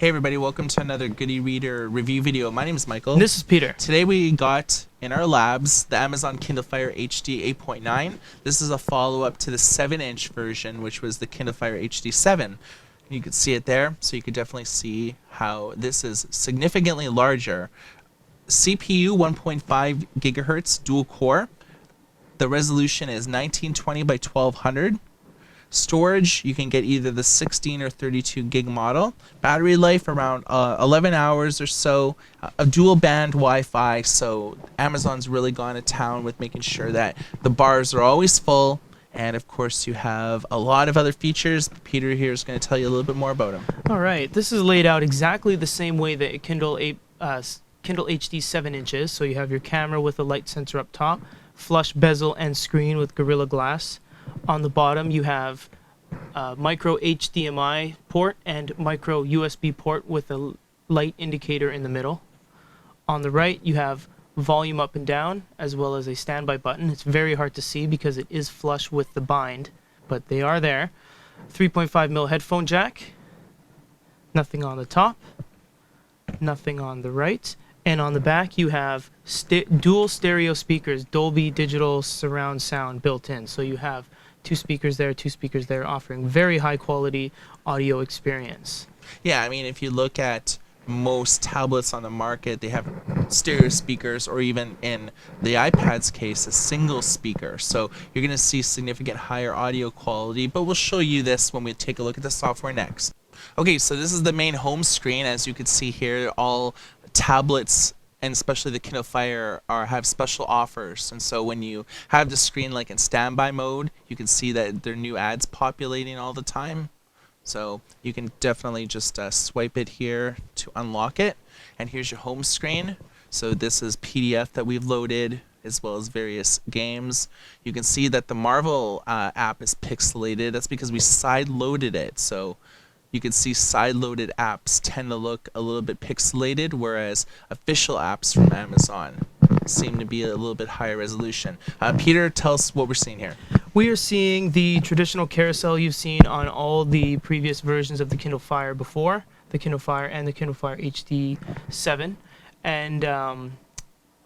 Hey everybody, welcome to another Goody Reader review video. My name is Michael. And this is Peter. Today we got in our labs the Amazon Kindle Fire HD 8.9. This is a follow-up to the 7-inch version, which was the Kindle Fire HD 7. You can see it there, so you can definitely see how this is significantly larger. CPU 1.5 gigahertz dual core. The resolution is 1920 by 1200. Storage, you can get either the 16 or 32 gig model. Battery life around 11 hours or so. A dual band Wi-Fi, so Amazon's really gone to town with making sure that the bars are always full. And of course you have a lot of other features. Peter here is going to tell you a little bit more about them. All right, this is laid out exactly the same way that a Kindle HD 7 inches. So you have your camera with a light sensor up top, flush bezel and screen with Gorilla Glass. On the bottom, you have a micro HDMI port and micro USB port with a light indicator in the middle. On the right, you have volume up and down, as well as a standby button. It's very hard to see because it is flush with the bind, but they are there. 3.5mm headphone jack. Nothing on the top. Nothing on the right. And on the back, you have dual stereo speakers, Dolby Digital surround sound built in. So you have two speakers there, offering very high quality audio experience. Yeah, I mean, if you look at most tablets on the market, they have stereo speakers, or even in the iPad's case, a single speaker. So you're going to see significant higher audio quality, but we'll show you this when we take a look at the software next. Okay, so this is the main home screen. As you can see here, all tablets and especially the Kindle Fire have special offers, and so when you have the screen like in standby mode, you can see that there are new ads populating all the time. So you can definitely just swipe it here to unlock it, and here's your home screen. So this is PDF that we've loaded, as well as various games. You can see that the Marvel app is pixelated. That's because we side-loaded it. So you can see side-loaded apps tend to look a little bit pixelated, whereas official apps from Amazon seem to be a little bit higher resolution. Peter, tell us what we're seeing here. We are seeing the traditional carousel you've seen on all the previous versions of the Kindle Fire before, the Kindle Fire and the Kindle Fire HD 7. And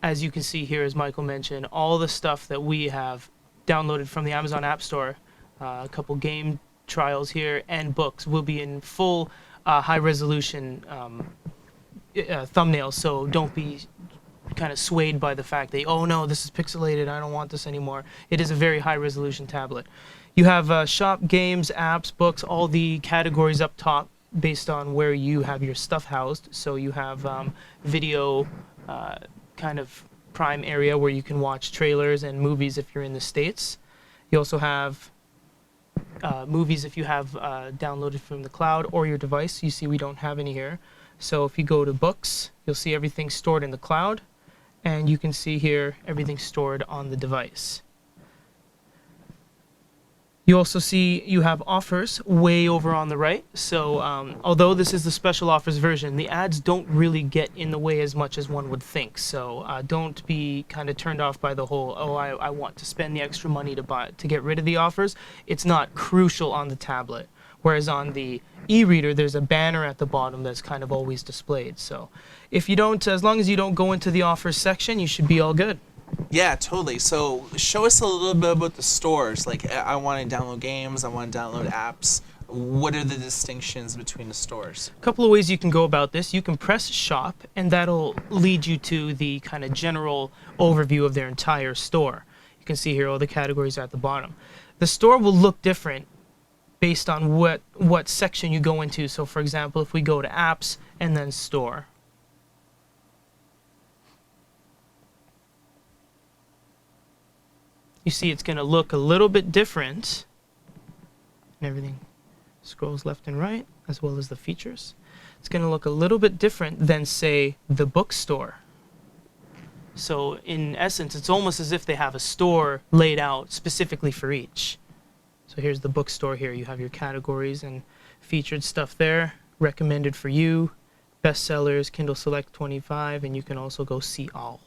as you can see here, as Michael mentioned, all the stuff that we have downloaded from the Amazon App Store, a couple game trials here, and books will be in full high resolution thumbnails, so don't be kind of swayed by the fact that, oh no, this is pixelated, I don't want this anymore. It is a very high resolution tablet. You have shop, games, apps, books, all the categories up top based on where you have your stuff housed. So you have video kind of prime area where you can watch trailers and movies if you're in the States. You also have movies if you have downloaded from the cloud or your device. You see we don't have any here. So if you go to books, you'll see everything stored in the cloud, and you can see here everything stored on the device. You also see you have offers way over on the right. So although this is the special offers version, the ads don't really get in the way as much as one would think. So don't be kind of turned off by the whole, oh, I want to spend the extra money to get rid of the offers. It's not crucial on the tablet. Whereas on the e-reader, there's a banner at the bottom that's kind of always displayed. So if you don't, as long as you don't go into the offers section, you should be all good. Yeah, totally. So show us a little bit about the stores. Like, I want to download games, I want to download apps. What are the distinctions between the stores? A couple of ways you can go about this. You can press shop, and that'll lead you to the kind of general overview of their entire store. You can see here all the categories at the bottom. The store will look different based on what section you go into. So for example, if we go to apps and then store, you see it's going to look a little bit different, and everything scrolls left and right, as well as the features. It's going to look a little bit different than, say, the bookstore. So in essence, it's almost as if they have a store laid out specifically for each. So here's the bookstore here. You have your categories and featured stuff there, recommended for you, bestsellers, Kindle Select 25, and you can also go see all.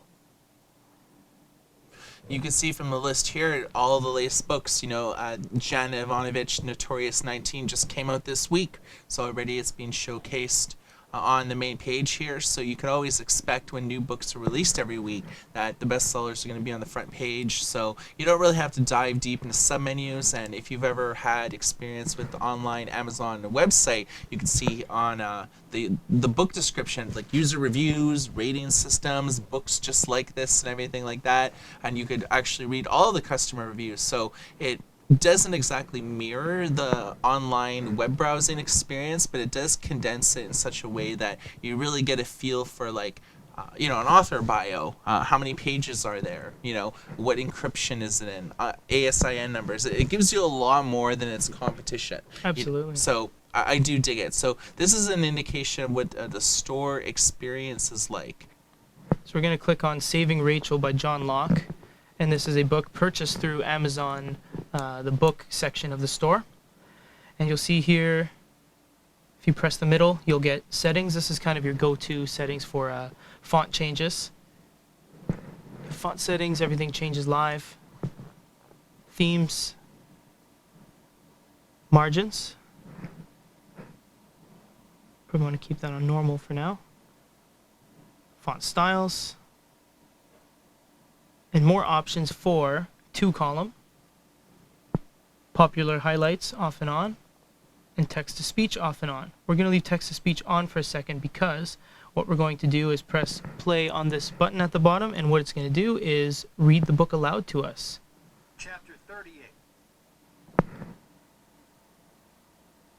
You can see from the list here all the latest books. You know, Jana Ivanovich, Notorious 19 just came out this week, so already it's being showcased. on the main page here, so you could always expect when new books are released every week that the bestsellers are going to be on the front page. So you don't really have to dive deep into submenus. And if you've ever had experience with the online Amazon website, you can see on the book description like user reviews, rating systems, books just like this, and everything like that. And you could actually read all the customer reviews. So it doesn't exactly mirror the online web browsing experience, but it does condense it in such a way that you really get a feel for like an author bio. How many pages are there? What encryption is it in? ASIN numbers. It gives you a lot more than its competition. Absolutely. So I do dig it. So this is an indication of what the store experience is like. So we're going to click on Saving Rachel by John Locke. And this is a book purchased through Amazon, the book section of the store. And you'll see here, if you press the middle, you'll get settings. This is kind of your go-to settings for font changes. Font settings, everything changes live. Themes. Margins. Probably want to keep that on normal for now. Font styles. And more options for 2-column, popular highlights off and on, and text-to-speech off and on. We're going to leave text-to-speech on for a second because what we're going to do is press play on this button at the bottom, and what it's going to do is read the book aloud to us. Chapter 38.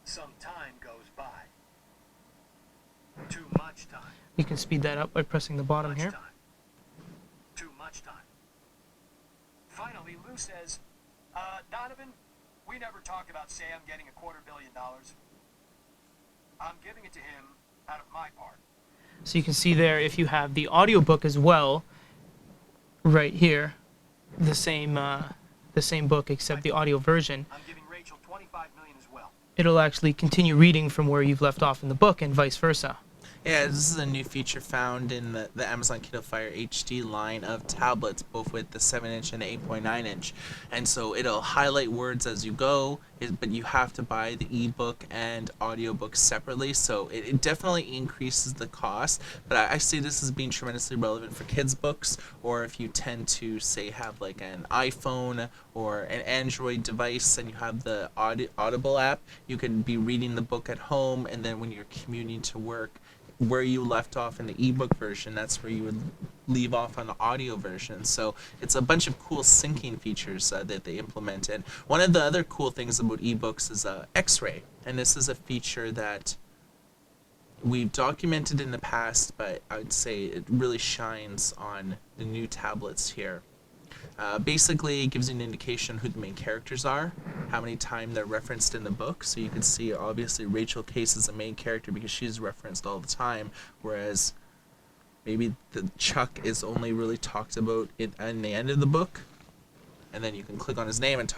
Some time goes by. Too much time. You can speed that up by pressing the bottom here. Time. Too much time. Finally, Lou says, Donovan, we never talk about Sam getting $250 million. I'm giving it to him out of my part. So you can see there, if you have the audiobook as well, right here, the same book except the audio version. I'm giving Rachel $25 million as well. It'll actually continue reading from where you've left off in the book and vice versa. Yeah, this is a new feature found in the Amazon Kindle Fire HD line of tablets, both with the 7-inch and the 8.9-inch. And so it'll highlight words as you go, but you have to buy the ebook and audiobook separately. So it definitely increases the cost. But I see this as being tremendously relevant for kids' books, or if you tend to, say, have like an iPhone or an Android device and you have the Audible app, you can be reading the book at home, and then when you're commuting to work, where you left off in the ebook version, that's where you would leave off on the audio version. So it's a bunch of cool syncing features that they implemented. One of the other cool things about ebooks is X-ray, and this is a feature that we've documented in the past, but I would say it really shines on the new tablets here. Basically, it gives you an indication who the main characters are, how many times they're referenced in the book. So you can see, obviously, Rachel Case is the main character because she's referenced all the time, whereas maybe the Chuck is only really talked about in the end of the book. And then you can click on his name and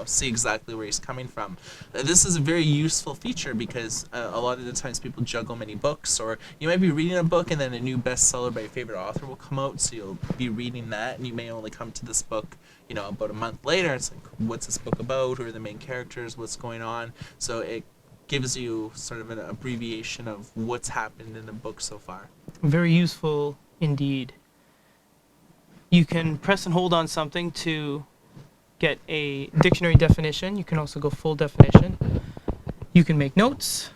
see exactly where he's coming from. This is a very useful feature because a lot of the times people juggle many books, or you might be reading a book and then a new bestseller by a favorite author will come out, so you'll be reading that, and you may only come to this book, about a month later. It's like, what's this book about? Who are the main characters? What's going on? So it gives you sort of an abbreviation of what's happened in the book so far. Very useful indeed. You can press and hold on something to get a dictionary definition. You can also go full definition. You can make notes.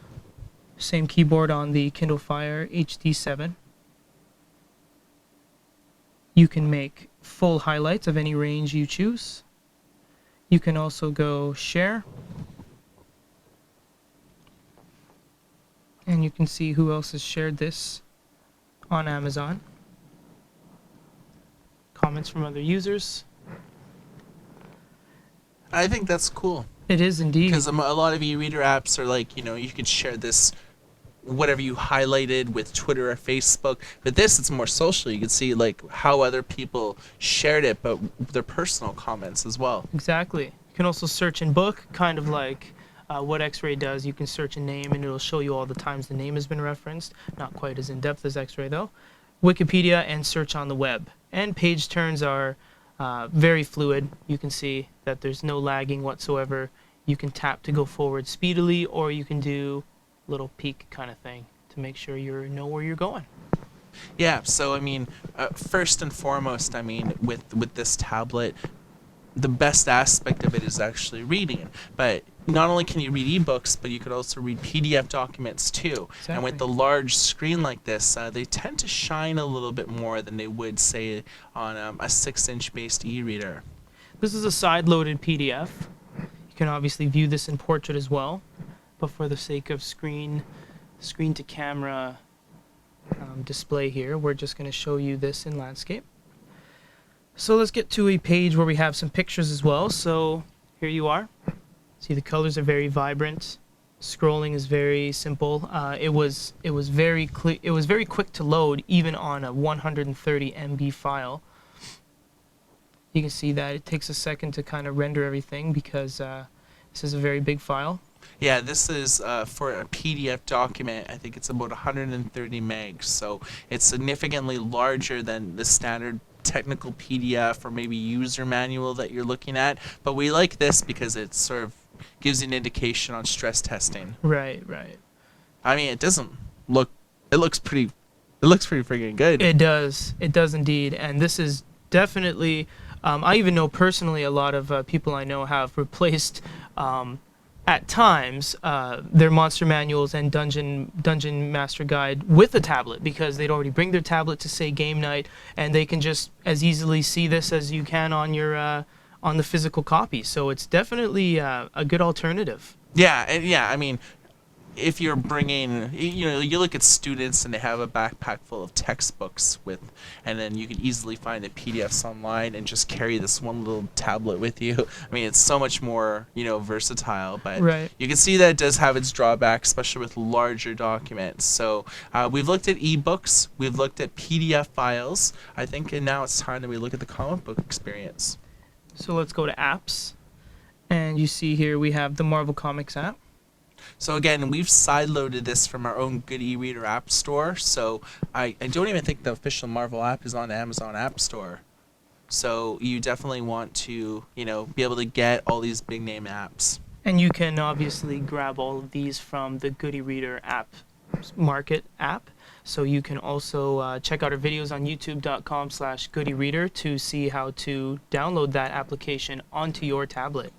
Same keyboard on the Kindle Fire HD7. You can make full highlights of any range you choose. You can also go share. And you can see who else has shared this on Amazon. Comments from other users. I think that's cool. It is indeed. Because a lot of e-reader apps are like, you could share this, whatever you highlighted with Twitter or Facebook. But this, it's more social. You can see like how other people shared it, but their personal comments as well. Exactly. You can also search in book, kind of like what X-Ray does. You can search a name and it'll show you all the times the name has been referenced. Not quite as in-depth as X-Ray though. Wikipedia and search on the web. And page turns are very fluid. You can see that there's no lagging whatsoever. You can tap to go forward speedily, or you can do a little peek kind of thing to make sure you know where you're going. Yeah, so I mean, first and foremost, I mean, with this tablet, the best aspect of it is actually reading. But not only can you read ebooks, but you could also read PDF documents too. And with Exactly. the large screen like this, they tend to shine a little bit more than they would, say, on a 6-inch based e-reader. This is a side-loaded PDF. You can obviously view this in portrait as well, but for the sake of screen to camera display here, we're just going to show you this in landscape. So let's get to a page where we have some pictures as well. So here you are. See, the colors are very vibrant. Scrolling is very simple. It was very quick to load, even on a 130 MB file. You can see that it takes a second to kind of render everything because this is a very big file. Yeah, this is for a PDF document. I think it's about 130 megs, so it's significantly larger than the standard technical PDF or maybe user manual that you're looking at. But we like this because it sort of gives you an indication on stress testing. Right. I mean, it looks pretty freaking good. It does indeed, and this is definitely. I even know personally a lot of people I know have replaced. At times, their monster manuals and dungeon master guide with a tablet because they'd already bring their tablet to, say, game night, and they can just as easily see this as you can on your on the physical copy. So it's definitely a good alternative. Yeah, and yeah, I mean, if you're bringing, you look at students and they have a backpack full of textbooks and then you can easily find the PDFs online and just carry this one little tablet with you. I mean, it's so much more, versatile, but Right. you can see that it does have its drawbacks, especially with larger documents. So we've looked at ebooks, we've looked at PDF files, I think, and now it's time that we look at the comic book experience. So let's go to apps, and you see here we have the Marvel Comics app. So again, we've sideloaded this from our own good e-reader app store. So I don't even think the official Marvel app is on the Amazon App Store. So you definitely want to, be able to get all these big name apps. And you can obviously grab all of these from the Good e-reader app market app. So you can also check out our videos on youtube.com/goodereader to see how to download that application onto your tablet.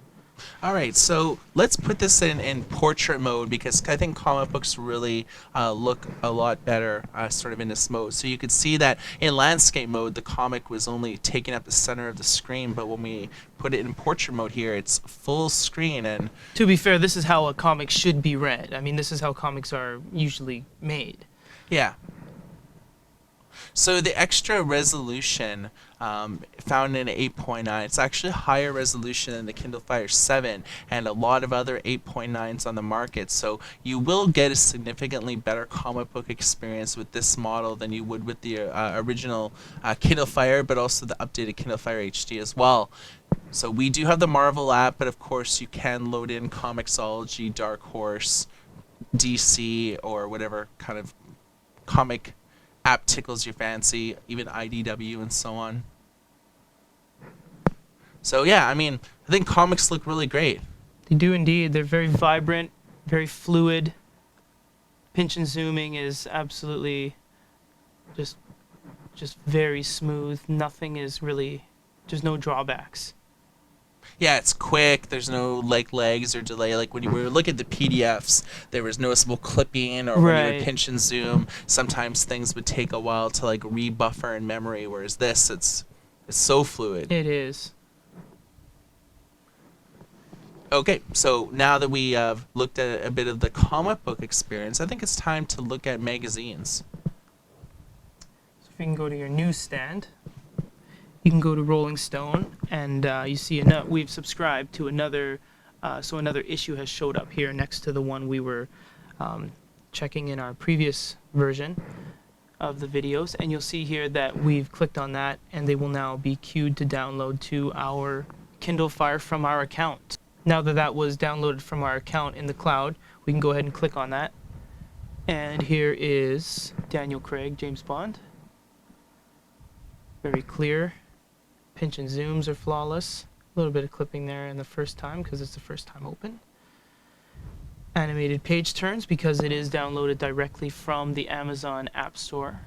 All right, so let's put this in portrait mode because I think comic books really look a lot better sort of in this mode. So you could see that in landscape mode, the comic was only taking up the center of the screen, but when we put it in portrait mode here, it's full screen. And to be fair, this is how a comic should be read. I mean, this is how comics are usually made. Yeah. So the extra resolution found in 8.9, it's actually a higher resolution than the Kindle Fire 7 and a lot of other 8.9s on the market. So you will get a significantly better comic book experience with this model than you would with the original Kindle Fire, but also the updated Kindle Fire HD as well. So we do have the Marvel app, but of course you can load in Comixology, Dark Horse, DC, or whatever kind of comic app tickles your fancy, even IDW and so on. So yeah, I mean, I think comics look really great. They do indeed. They're very vibrant, very fluid. Pinch and zooming is absolutely just very smooth. Nothing is really, there's no drawbacks. Yeah, it's quick. There's no lags or delay. Like when you were looking at the PDFs, there was noticeable clipping, or when you Right. would pinch and zoom, sometimes things would take a while to rebuffer in memory. Whereas this, it's so fluid. It is. Okay, so now that we have looked at a bit of the comic book experience, I think it's time to look at magazines. So if you can go to your newsstand, you can go to Rolling Stone, and you see we've subscribed to another, so another issue has showed up here next to the one we were checking in our previous version of the videos, and you'll see here that we've clicked on that, and they will now be queued to download to our Kindle Fire from our account. Now that that was downloaded from our account in the cloud, we can go ahead and click on that. And here is Daniel Craig, James Bond. Very clear. Pinch and zooms are flawless. A little bit of clipping there in the first time because it's the first time open. animated page turns because it is downloaded directly from the Amazon App Store.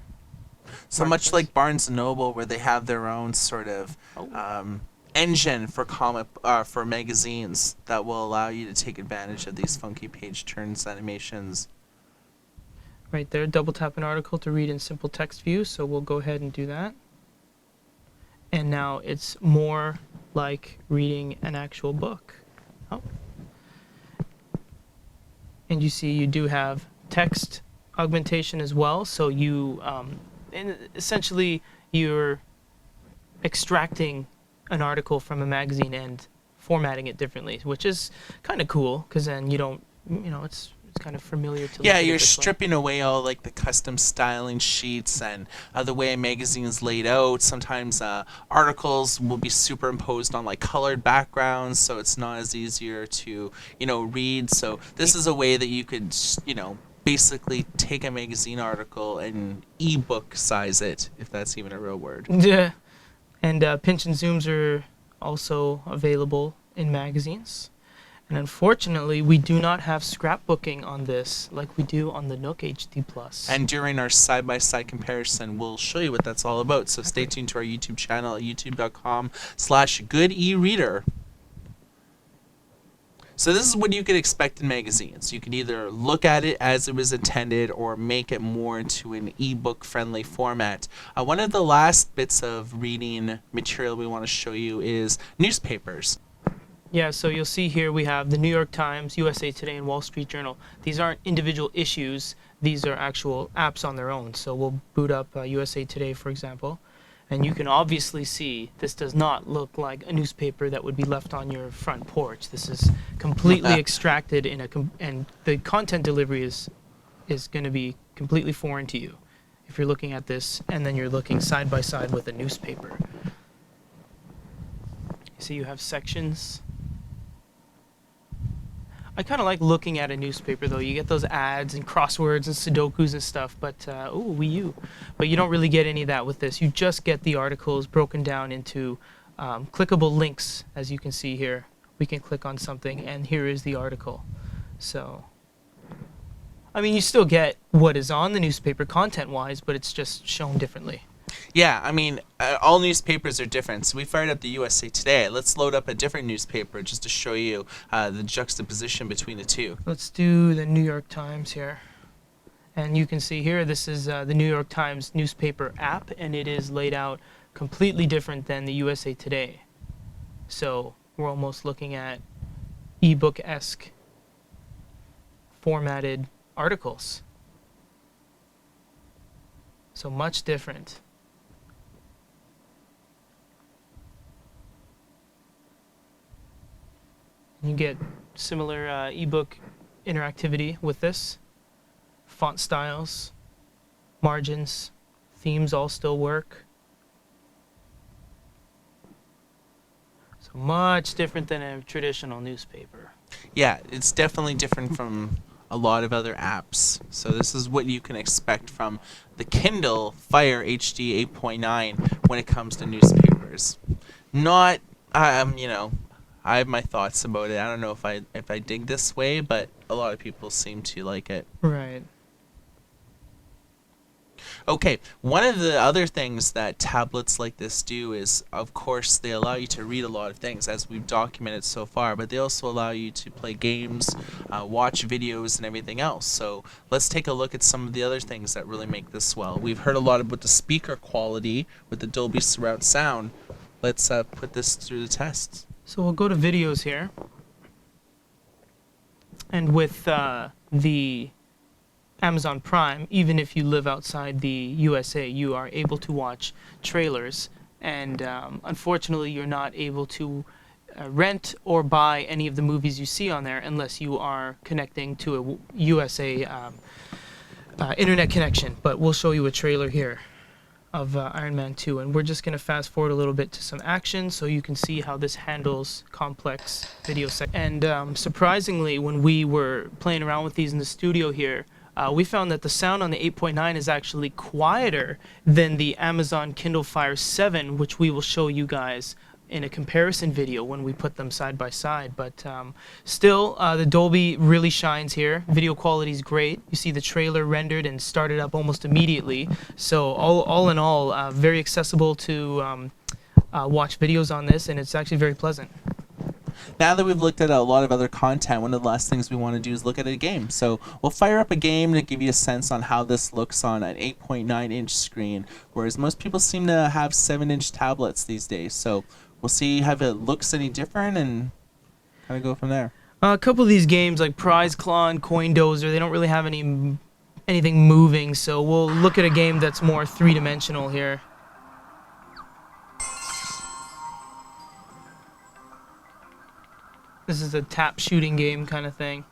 So much Marketplace. like Barnes and Noble, where they have their own sort of engine for for magazines that will allow you to take advantage of these funky page turns animations. Right there, double tap an article to read in simple text view, so we'll go ahead and do that. And now it's more like reading an actual book. Oh. And you see you do have text augmentation as well, so you and essentially you're extracting an article from a magazine and formatting it differently, which is kind of cool because then you don't, it's kind of familiar to. Yeah, look at it you're this way. stripping away all like the custom styling sheets and the way a magazine is laid out. Sometimes articles will be superimposed on like colored backgrounds, so it's not as easier to read. So this is a way that you could basically take a magazine article and ebook size it, if that's even a real word. Yeah, and pinch and zooms are also available in magazines. And unfortunately, we do not have scrapbooking on this like we do on the Nook HD Plus. And during our side-by-side comparison, we'll show you what that's all about. So stay tuned to our YouTube channel at youtube.com/goodereader. So this is what you could expect in magazines. You can either look at it as it was intended or make it more into an ebook friendly format. One of the last bits of reading material we want to show you is newspapers. Yeah, so you'll see here we have the New York Times, USA Today, and Wall Street Journal. These aren't individual issues. These are actual apps on their own. So we'll boot up USA Today, for example. And you can obviously see this does not look like a newspaper that would be left on your front porch. This is completely extracted and the content delivery is going to be completely foreign to you if you're looking at this and then you're looking side by side with a newspaper. So you have sections. I kind of like looking at a newspaper, though. You get those ads and crosswords and Sudokus and stuff, but, Wii U. But you don't really get any of that with this. You just get the articles broken down into clickable links, as you can see here. We can click on something, and here is the article. So, I mean, you still get what is on the newspaper content-wise, but it's just shown differently. Yeah, I mean, all newspapers are different. So we fired up the USA Today. Let's load up a different newspaper just to show you the juxtaposition between the two. Let's do the New York Times here. And you can see here, this is the New York Times newspaper app, and it is laid out completely different than the USA Today. So we're almost looking at ebook-esque formatted articles. So much different. You get similar ebook interactivity with this. Font styles, margins, themes all still work. So much different than a traditional newspaper. Yeah, it's definitely different from a lot of other apps. So this is what you can expect from the Kindle Fire HD 8.9 when it comes to newspapers. Not, I have my thoughts about it. I don't know if I dig this way, but a lot of people seem to like it. Right. Okay, one of the other things that tablets like this do is, of course, they allow you to read a lot of things, as we've documented so far, but they also allow you to play games, watch videos, and everything else. So let's take a look at some of the other things that really make this well. We've heard a lot about the speaker quality with the Dolby Surround sound. Let's put this through the tests. So we'll go to videos here. And with the Amazon Prime, even if you live outside the USA, you are able to watch trailers. And unfortunately, you're not able to rent or buy any of the movies you see on there unless you are connecting to a USA internet connection. But we'll show you a trailer here of Iron Man 2, and we're just going to fast forward a little bit to some action so you can see how this handles complex video and surprisingly, when we were playing around with these in the studio here, we found that the sound on the 8.9 is actually quieter than the Amazon Kindle Fire 7, which we will show you guys in a comparison video when we put them side by side. But still, the Dolby really shines here. Video quality is great. You see the trailer rendered and started up almost immediately. So all in all, very accessible to watch videos on this, and it's actually very pleasant. Now that we've looked at a lot of other content, one of the last things we want to do is look at a game. So we'll fire up a game to give you a sense on how this looks on an 8.9-inch screen, whereas most people seem to have 7-inch tablets these days. So we'll see if it looks any different and kind of go from there. A couple of these games like Prize Claw and Coin Dozer, they don't really have anything moving, so we'll look at a game that's more three-dimensional here. This is a tap shooting game kind of thing.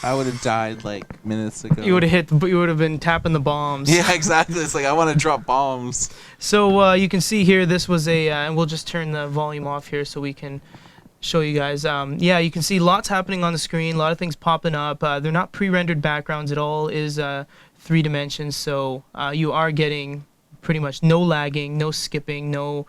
I would have died like minutes ago. You would have been tapping the bombs. Yeah, exactly. It's like I want to drop bombs. So you can see here, this was and we'll just turn the volume off here so we can show you guys. Yeah, you can see lots happening on the screen, a lot of things popping up. They're not pre-rendered backgrounds at all. Is 3 dimensions, so you are getting pretty much no lagging, no skipping, no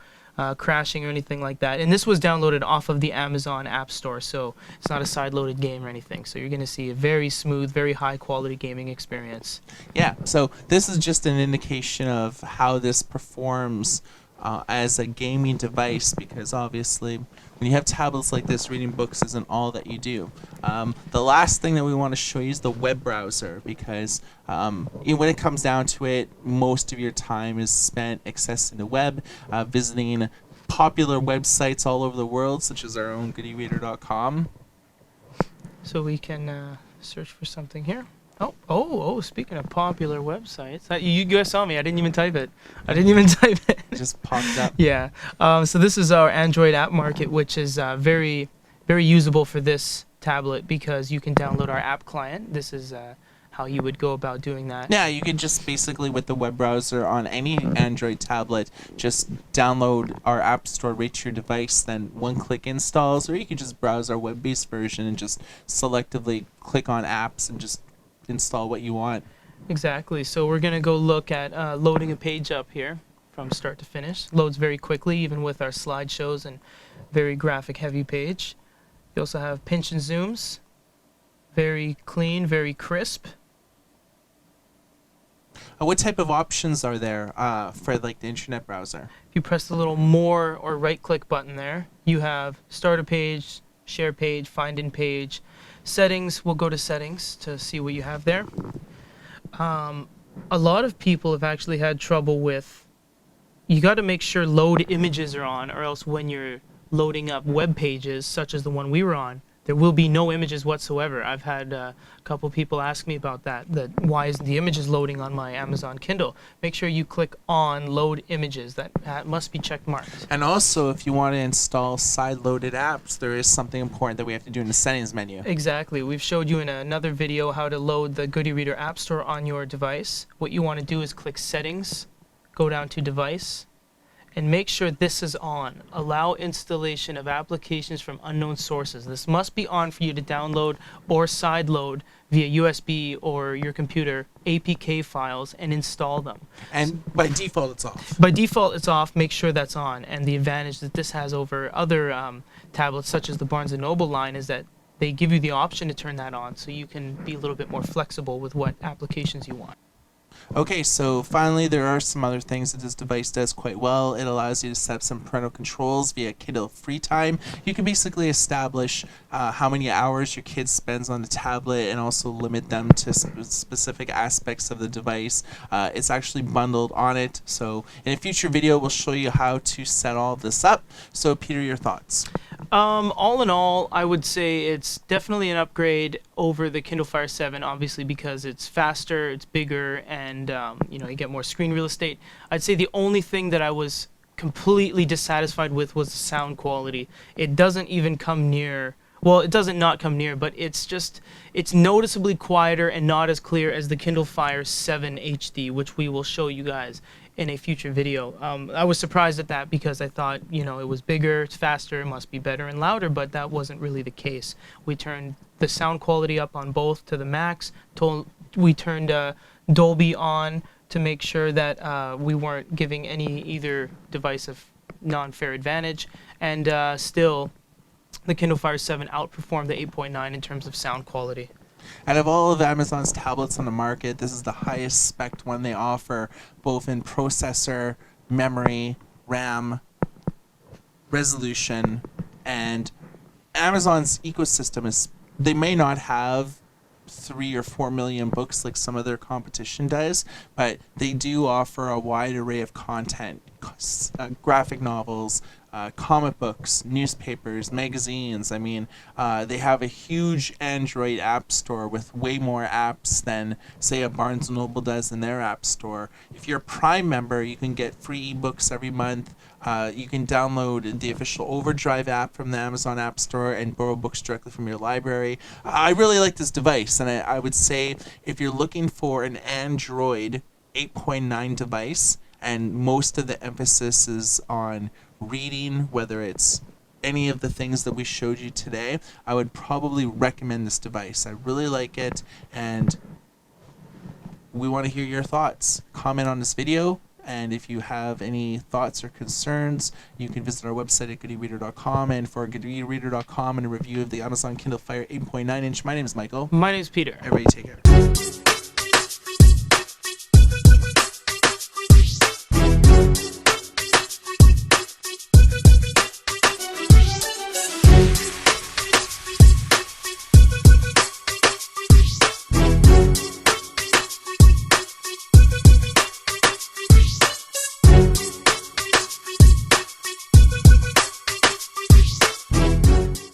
crashing or anything like that. And this was downloaded off of the Amazon App Store, so it's not a side-loaded game or anything. So you're going to see a very smooth, very high-quality gaming experience. Yeah, so this is just an indication of how this performs as a gaming device, because obviously when you have tablets like this, reading books isn't all that you do. The last thing that we want to show you is the web browser, because when it comes down to it, most of your time is spent accessing the web, visiting popular websites all over the world, such as our own goodyreader.com. So we can search for something here. Oh, speaking of popular websites, you guys saw me. I didn't even type it. It just popped up. Yeah. So this is our Android app market, which is very, very usable for this tablet because you can download our app client. This is how you would go about doing that. Yeah, you could just basically, with the web browser on any Android tablet, just download our app store right to your device, then one-click installs, or you could just browse our web-based version and just selectively click on apps and just install what you want. Exactly. So we're going to go look at loading a page up here from start to finish. Loads very quickly, even with our slideshows and very graphic heavy page. You also have pinch and zooms. Very clean, very crisp. What type of options are there for like the internet browser? If you press the little more or right click button there, you have start a page, share page, find in page. Settings, we'll go to settings to see what you have there. A lot of people have actually had trouble with, you got to make sure load images are on, or else when you're loading up web pages, such as the one we were on, there will be no images whatsoever. I've had a couple people ask me about that why isn't the images loading on my Amazon Kindle? Make sure you click on load images. That must be check marked. And also, if you want to install side-loaded apps, there is something important that we have to do in the settings menu. Exactly. We've showed you in another video how to load the Goody Reader App Store on your device. What you want to do is click Settings, go down to Device, and make sure this is on. Allow installation of applications from unknown sources. This must be on for you to download or sideload via USB or your computer APK files and install them. And by default, it's off. By default, it's off. Make sure that's on. And the advantage that this has over other tablets, such as the Barnes & Noble line, is that they give you the option to turn that on, so you can be a little bit more flexible with what applications you want. Okay, so finally there are some other things that this device does quite well. It allows you to set up some parental controls via Kindle Free Time. You can basically establish how many hours your kid spends on the tablet and also limit them to specific aspects of the device. It's actually bundled on it, so in a future video we'll show you how to set all of this up. So Peter, your thoughts? All in all, I would say it's definitely an upgrade over the Kindle Fire 7, obviously because it's faster, it's bigger, and you get more screen real estate. I'd say the only thing that I was completely dissatisfied with was the sound quality. It doesn't even come near. Well, it doesn't not come near, but it's noticeably quieter and not as clear as the Kindle Fire 7 HD, which we will show you guys in a future video. I was surprised at that because I thought, it was bigger, it's faster, it must be better and louder, but that wasn't really the case. We turned the sound quality up on both to the max. We turned Dolby on to make sure that we weren't giving either device a non-fair advantage, and still, the Kindle Fire 7 outperformed the 8.9 in terms of sound quality. Out of all of Amazon's tablets on the market, this is the highest spec one they offer, both in processor, memory, RAM, resolution, and Amazon's ecosystem is, they may not have 3 or 4 million books like some of their competition does, but they do offer a wide array of content, graphic novels, comic books, newspapers, magazines. I mean, they have a huge Android app store with way more apps than, say, a Barnes & Noble does in their app store. If you're a Prime member, you can get free ebooks every month. You can download the official Overdrive app from the Amazon App Store and borrow books directly from your library. I really like this device, and I would say if you're looking for an Android 8.9 device, and most of the emphasis is on reading, whether it's any of the things that we showed you today, I would probably recommend this device. I really like it, and we want to hear your thoughts. Comment on this video, and if you have any thoughts or concerns, you can visit our website at goodereader.com. And for goodereader.com and a review of the Amazon Kindle Fire 8.9 inch, my name is Michael. My name is Peter. Everybody take care.